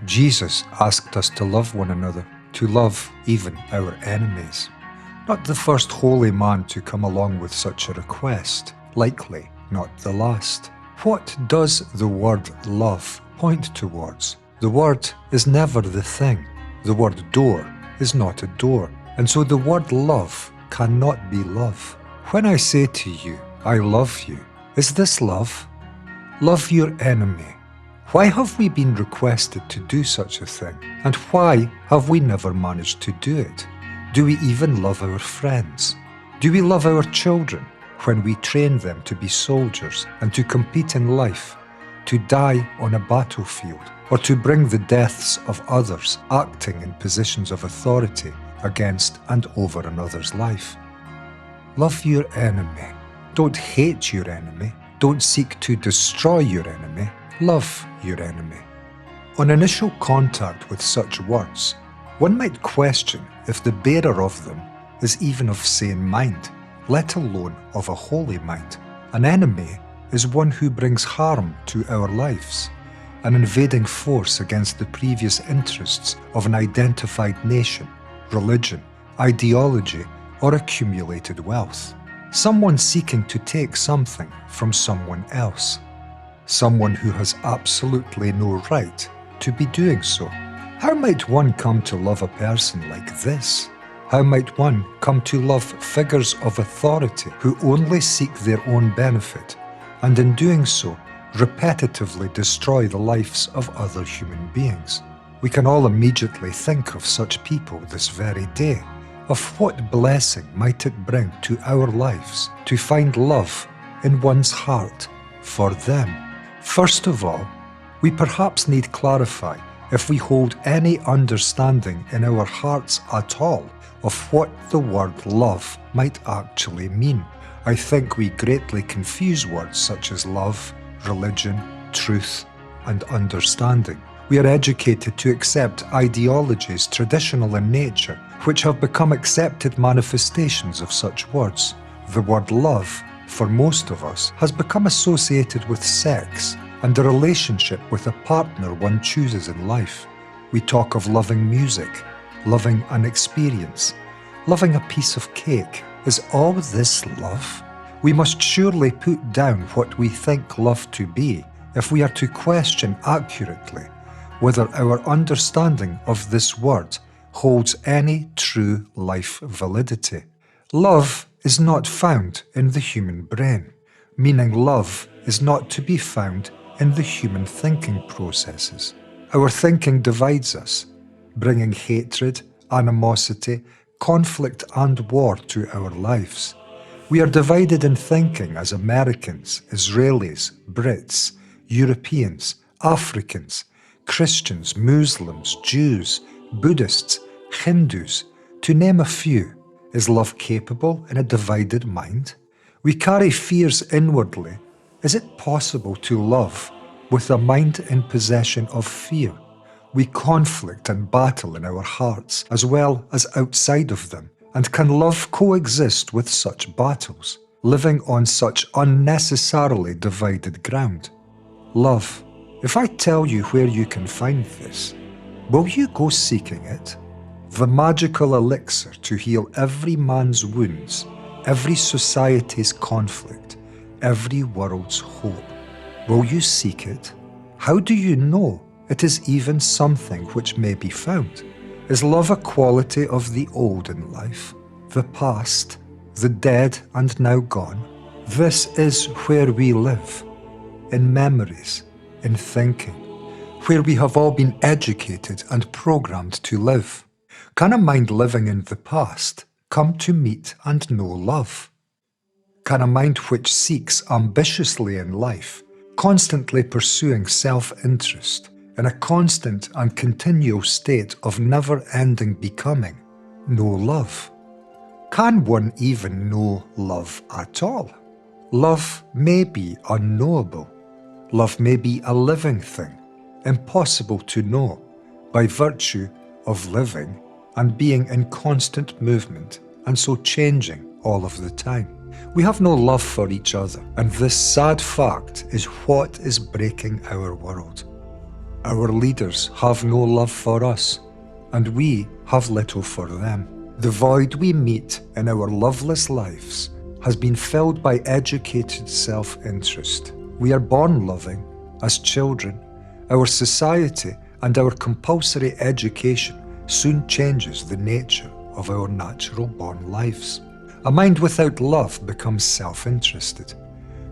Jesus asked us to love one another, to love even our enemies. Not the first holy man to come along with such a request, likely not the last. What does the word love point towards? The word is never the thing. The word door is not a door, and so the word love cannot be love. When I say to you, I love you, is this love? Love your enemy. Why have we been requested to do such a thing? And why have we never managed to do it? Do we even love our friends? Do we love our children when we train them to be soldiers and to compete in life, to die on a battlefield, or to bring the deaths of others acting in positions of authority against and over another's life? Love your enemy. Don't hate your enemy. Don't seek to destroy your enemy. Love your enemy. On initial contact with such words, one might question if the bearer of them is even of sane mind, let alone of a holy mind. An enemy is one who brings harm to our lives, an invading force against the previous interests of an identified nation, religion, ideology, or accumulated wealth. Someone seeking to take something from someone else. Someone who has absolutely no right to be doing so. How might one come to love a person like this? How might one come to love figures of authority who only seek their own benefit, and in doing so, repetitively destroy the lives of other human beings? We can all immediately think of such people this very day. Of what blessing might it bring to our lives to find love in one's heart for them? First of all, we perhaps need clarify if we hold any understanding in our hearts at all of what the word love might actually mean. I think we greatly confuse words such as love, religion, truth, and understanding. We are educated to accept ideologies traditional in nature, which have become accepted manifestations of such words. The word love, for most of us, has become associated with sex and a relationship with a partner one chooses in life. We talk of loving music, loving an experience, loving a piece of cake. Is all this love? We must surely put down what we think love to be if we are to question accurately whether our understanding of this word holds any true life validity. Love is not found in the human brain, meaning love is not to be found in the human thinking processes. Our thinking divides us, bringing hatred, animosity, conflict and war to our lives. We are divided in thinking as Americans, Israelis, Brits, Europeans, Africans, Christians, Muslims, Jews, Buddhists, Hindus, to name a few. Is love capable in a divided mind? We carry fears inwardly. Is it possible to love with a mind in possession of fear? We conflict and battle in our hearts as well as outside of them, and can love coexist with such battles, living on such unnecessarily divided ground? Love. If I tell you where you can find this, will you go seeking it? The magical elixir to heal every man's wounds, every society's conflict, every world's hope. Will you seek it? How do you know it is even something which may be found? Is love a quality of the old in life, the past, the dead and now gone? This is where we live, in memories, in thinking, where we have all been educated and programmed to live. Can a mind living in the past come to meet and know love? Can a mind which seeks ambitiously in life, constantly pursuing self-interest, in a constant and continual state of never-ending becoming, know love? Can one even know love at all? Love may be unknowable. Love may be a living thing, impossible to know, by virtue of living and being in constant movement, and so changing all of the time. We have no love for each other, and this sad fact is what is breaking our world. Our leaders have no love for us, and we have little for them. The void we meet in our loveless lives has been filled by educated self-interest. We are born loving as children. Our society and our compulsory education soon changes the nature of our natural born lives. A mind without love becomes self-interested,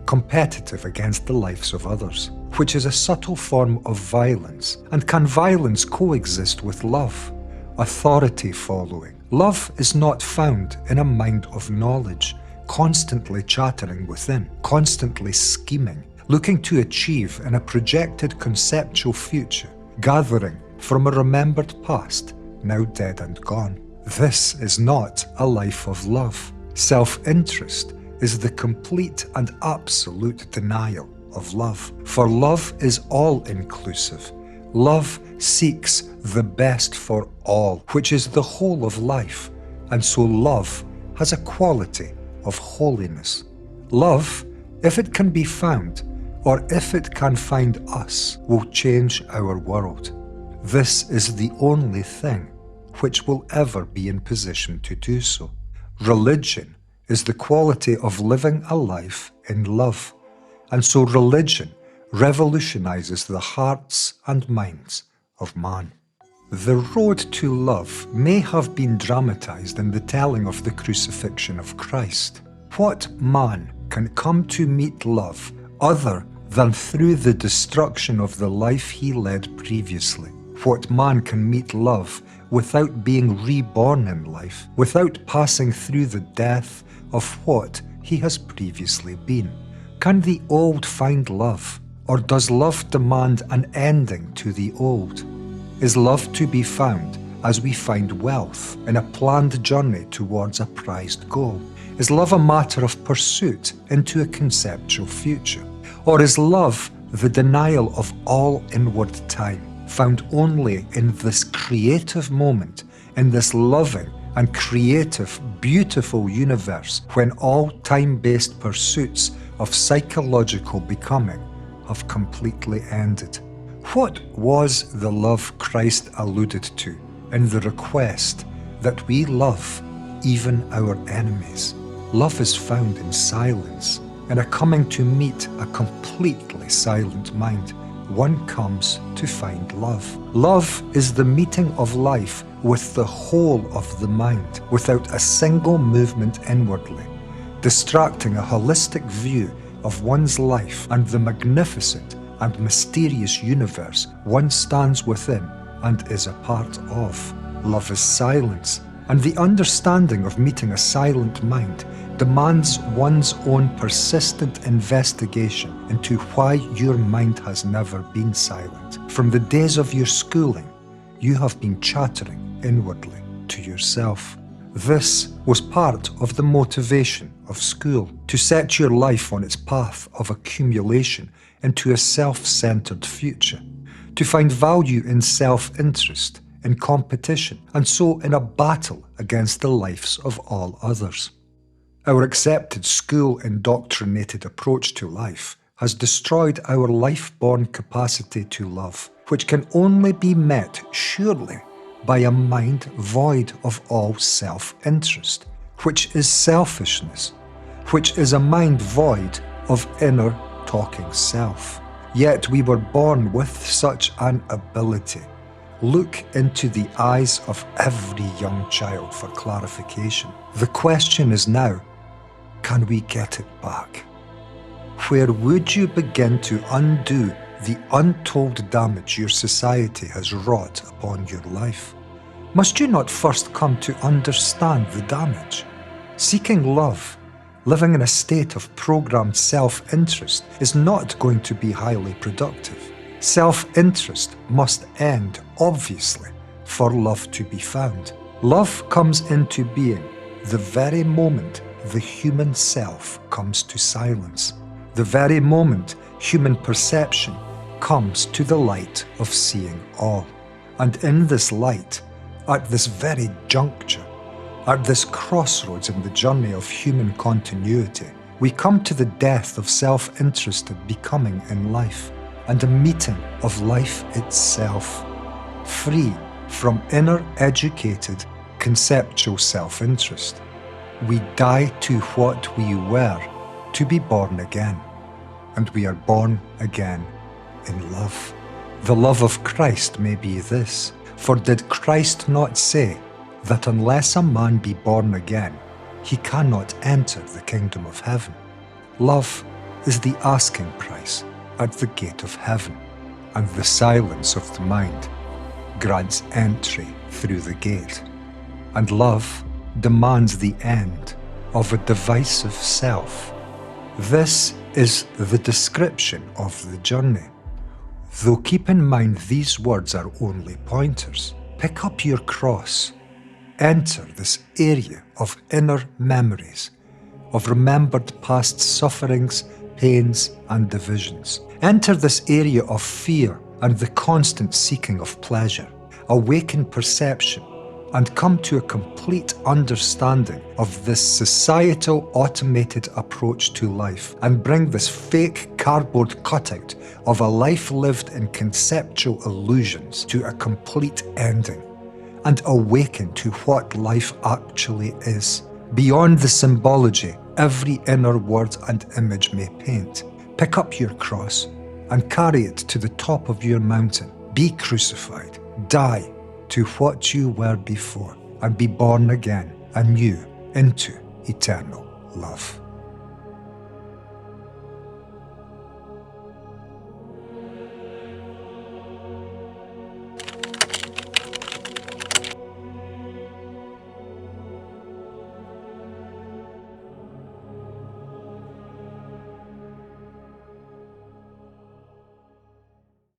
competitive against the lives of others, which is a subtle form of violence. And can violence coexist with love? Authority following. Love is not found in a mind of knowledge, constantly chattering within, constantly scheming, looking to achieve in a projected conceptual future, gathering from a remembered past, now dead and gone. This is not a life of love. Self-interest is the complete and absolute denial of love. For love is all-inclusive. Love seeks the best for all, which is the whole of life, and so love has a quality of holiness. Love, if it can be found, or if it can find us, will change our world. This is the only thing which will ever be in position to do so. Religion is the quality of living a life in love, and so religion revolutionizes the hearts and minds of man. The road to love may have been dramatized in the telling of the crucifixion of Christ. What man can come to meet love other than through the destruction of the life he led previously? What man can meet love without being reborn in life, without passing through the death of what he has previously been? Can the old find love, or does love demand an ending to the old? Is love to be found as we find wealth in a planned journey towards a prized goal? Is love a matter of pursuit into a conceptual future? Or is love the denial of all inward time, found only in this creative moment, in this loving and creative, beautiful universe when all time-based pursuits of psychological becoming have completely ended? What was the love Christ alluded to in the request that we love even our enemies? Love is found in silence, in a coming to meet a completely silent mind. One comes to find love. Love is the meeting of life with the whole of the mind, without a single movement inwardly, distracting a holistic view of one's life and the magnificent and mysterious universe one stands within and is a part of. Love is silence, and the understanding of meeting a silent mind demands one's own persistent investigation into why your mind has never been silent. From the days of your schooling, you have been chattering inwardly to yourself. This was part of the motivation of school, to set your life on its path of accumulation into a self-centered future, to find value in self-interest, in competition, and so in a battle against the lives of all others. Our accepted school-indoctrinated approach to life has destroyed our life-born capacity to love, which can only be met, surely, by a mind void of all self-interest, which is selfishness, which is a mind void of inner talking self. Yet we were born with such an ability. Look into the eyes of every young child for clarification. The question is now, can we get it back? Where would you begin to undo the untold damage your society has wrought upon your life? Must you not first come to understand the damage? Seeking love, living in a state of programmed self-interest is not going to be highly productive. Self-interest must end, obviously, for love to be found. Love comes into being the very moment the human self comes to silence, the very moment human perception comes to the light of seeing all. And in this light, at this very juncture, at this crossroads in the journey of human continuity, we come to the death of self-interested becoming in life, and a meeting of life itself, free from inner educated conceptual self-interest. We die to what we were to be born again, and we are born again in love. The love of Christ may be this, for did Christ not say that unless a man be born again, he cannot enter the kingdom of heaven? Love is the asking price at the gate of heaven, and the silence of the mind grants entry through the gate. And love demands the end of a divisive self. This is the description of the journey. Though keep in mind these words are only pointers. Pick up your cross. Enter this area of inner memories, of remembered past sufferings, pains, and divisions. Enter this area of fear and the constant seeking of pleasure. Awaken perception and come to a complete understanding of this societal automated approach to life, and bring this fake cardboard cutout of a life lived in conceptual illusions to a complete ending, and awaken to what life actually is, beyond the symbology every inner word and image may paint. Pick up your cross and carry it to the top of your mountain. Be crucified, die to what you were before, and be born again anew into eternal love.